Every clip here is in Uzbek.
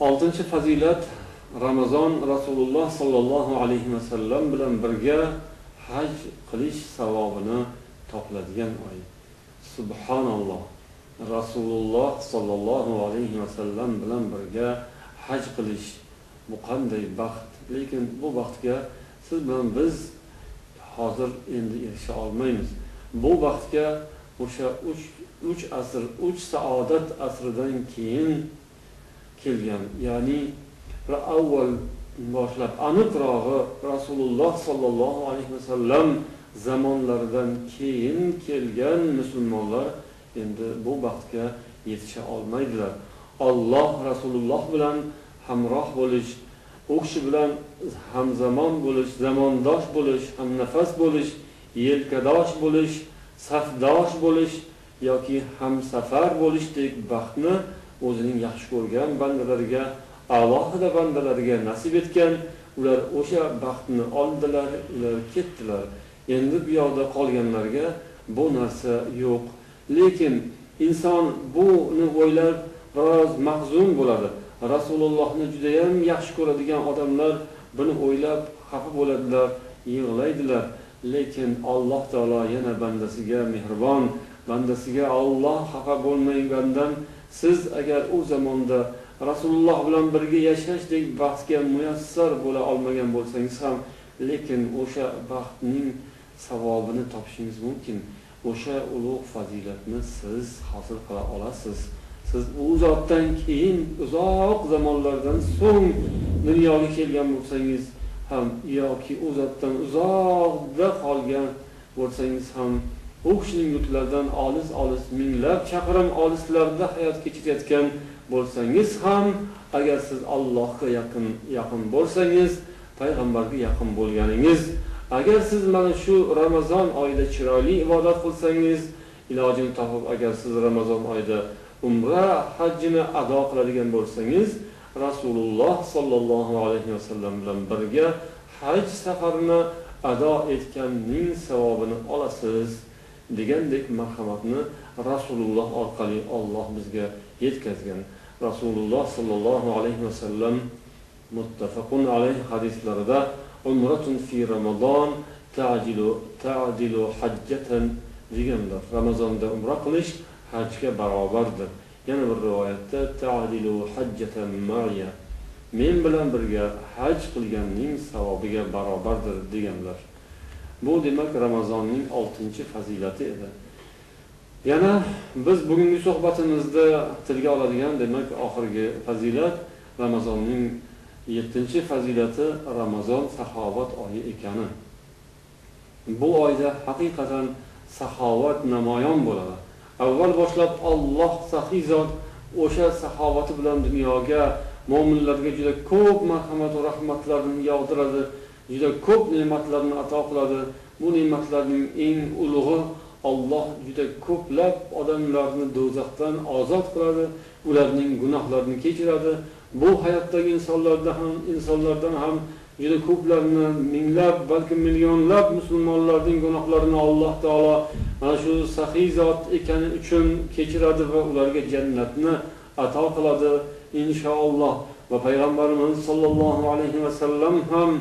Oltinchi fazilat Ramazon Rasululloh sallallohu alayhi vasallam bilan birga haj qilish savobini topiladigan oy. Subhanalloh. Rasululloh sallallohu alayhi vasallam bilan birga haj qilish bu qanday baxt. Lekin bu baxtga siz bilan biz hozir endi erisha olmaymiz. Bu baxtga o'sha 3 asr, 3 saodat asridan keyin kelgan, ya'ni avval boshlab aniqrog'i Rasululloh sallallohu alayhi vasallam zamonlaridan keyin kelgan musulmonlar endi bu baxtga yetisha olmaydilar. Alloh Rasululloh bilan hamroh bo'lish, u kishi bilan hamzamon bo'lish, zamondosh bo'lish, hamnafas bo'lish, yelkadosh bo'lish, safdosh bo'lish yoki hamsafar bo'lishdek baxtni o'zining yaxshi ko'rgan bandalariga, alohida bandalariga nasib etgan. Ular o'sha baxtni oldilar, ular ketdilar. Endi bu yoqda qolganlarga bu narsa yo'q. Lekin inson buni o'ylab biroz mahzun bo'ladi. Rasulullohni juda ham yaxshi ko'radigan odamlar buni o'ylab xafa bo'ladilar, yig'laydilar. Lekin Alloh taolo yana bandasiga mehribon, bandasiga Alloh xafa bo'lmagandan siz agar u zamonda Rasululloh bilan birga yashashdek baxtga muyassar bo'la olmagan bo'lsangiz ham, lekin o'sha baxtning savobini topishingiz mumkin. O'sha ulug' fazilatni siz hosil qila olasiz. Siz u zotdan keyin uzoq zamonlardan so'ng dunyoga kelgan bo'lsangiz ham yoki u zotdan uzoqda qolgan bo'lsangiz ham, u kishining yurtlaridan olis minglab chaqirim olislarda hayot kechirayotgan bo'lsangiz ham, agar siz Allohga yaqin bo'lsangiz, payg'ambarga yaqin bo'lganingiz, agar siz mana shu Ramazon oyida chiroyli ibodat qilsangiz, ilojini topib agar siz Ramazon oyida umra hajjini ado qiladigan bo'lsangiz, Rasululloh sallallohu alayhi vasallam bilan birga haj safarini ado etganning savobini olasiz degandek marhamatni Rasululloh orqali Alloh bizga yetkazgan. Rasululloh sallallohu alayhi vasallam muttafaqun alayhi hadislarida umratun fi Ramazon ta'dilu hajjatan deganlar. Ramazonda umra qilish hajga barobardir. Yana bir rivoyatda ta'dilu hajjatan ma'iya, men bilan birga haj qilganning savobiga barobardir deganlar. Bu demak Ramazonning 6-fazilati edi. Yana biz bugungi suhbatimizda tilga oladigan demak oxirgi fazilat Ramazonning 7-fazilati Ramazon saxovat oyi ekani. Bu oyda haqiqatan saxovat namoyon bo'ladi. Avval boshlab Alloh saxiy zot o'sha saxovati bilan dunyoga mo'minlarga juda ko'p marhamat va rahmatlarni yog'diradi, juda ko'p ne'matlarni ato qiladi. Bu ne'matlarning eng ulug'i Alloh juda ko'plab odamlarni do'zaxdan ozod qiladi, ularning gunohlarini kechiradi. Bu hayotdagi insonlardan ham juda ko'plarni, minglab, balki millionlab musulmonlarning gunohlarini Alloh taolo mana shu saxiy zot ekani uchun kechiradi va ularga jannatni ato qiladi inshaalloh. Va payg'ambarimiz sollallohu alayhi vasallam ham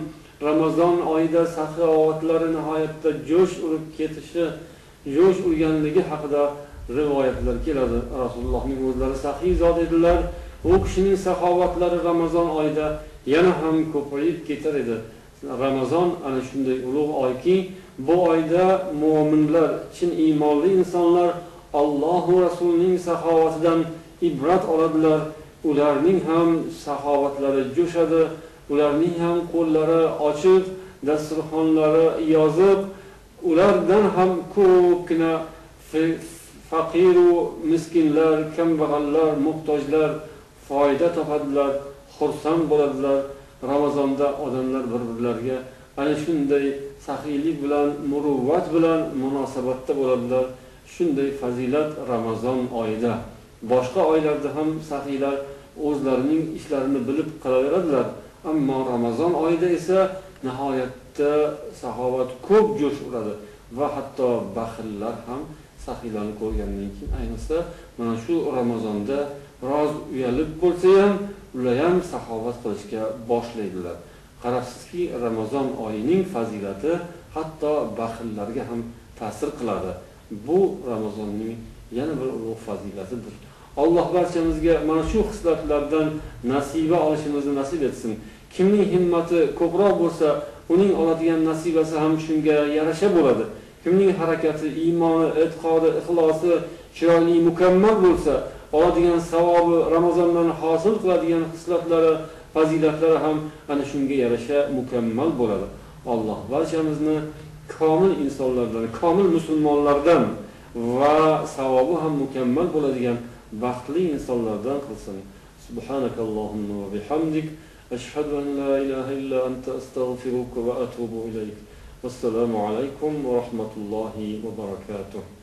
Ramazon oyida saxovatlari nihoyatda jo'sh urib ketishi, jo'sh urganligi haqida rivoyatlar keladi. Rasulullohning o'zlari saxiy zot edilar. U kishining saxovatlari Ramazon oyida yana ham ko'payib ketar edi. Ramazon ana shunday ulug' oyki, bu oyda mu'minlar, chin iymonli insonlar Alloh va Rasulining saxovatidan ibrat oladilar. Ularning ham saxovatlari jo'shadi, ularning ham qo'llari ochiq, dasturxonlari yozib, ulardan ham ko'pgina faqir va miskinlar, kambag'allar, muhtojlar foyda topadilar, xursand bo'ladilar. Ramazonda odamlar bir-birlariga ana shunday saxiylik bilan, muruvvat bilan munosabatda bo'ladilar. Shunday fazilat Ramazon oyida. Boshqa oylarda ham saxiylar o'zlarining ishlarini bilib qilaveradilar, ammo Ramazon oyida esa nihoyatda saxovat ko'p jo'sh uradi va hatto baxillar ham saxiylarni ko'rgandan keyin ayniqsa mana shu Ramazonda biroz uyalib bo'lsa ham ular ham saxovat qilishga boshlaydilar. Qarabsizki, Ramazon oyining fazilati hatto baxillarga ham ta'sir qiladi. Bu Ramazonning yana bir ulug' fazilatidir. Alloh barchamizga mana shu xislatlardan nasiba olishimizni nasib etsin. Kimning himmati ko'proq bo'lsa, uning oladigan nasibasi ham shunga yarasha bo'ladi. Kimning harakati, iymoni, e'tiqodi, ixlosi chiroyli, mukammal bo'lsa, oladigan savobi, Ramazondan hosil qiladigan xislatlari, fazilatlari ham ana shunga yarasha mukammal bo'ladi. Alloh barchamizni komil insonlardan, komil musulmonlardan va savobi ham mukammal bo'ladigan baxtli insonlardan qilsin. Subhanakallohumma va bihamdik, ashhadu an la ilaha illa anta astaghfiruka va atubu ilayk. Assalomu alaykum va rahmatullohi va barakatuh.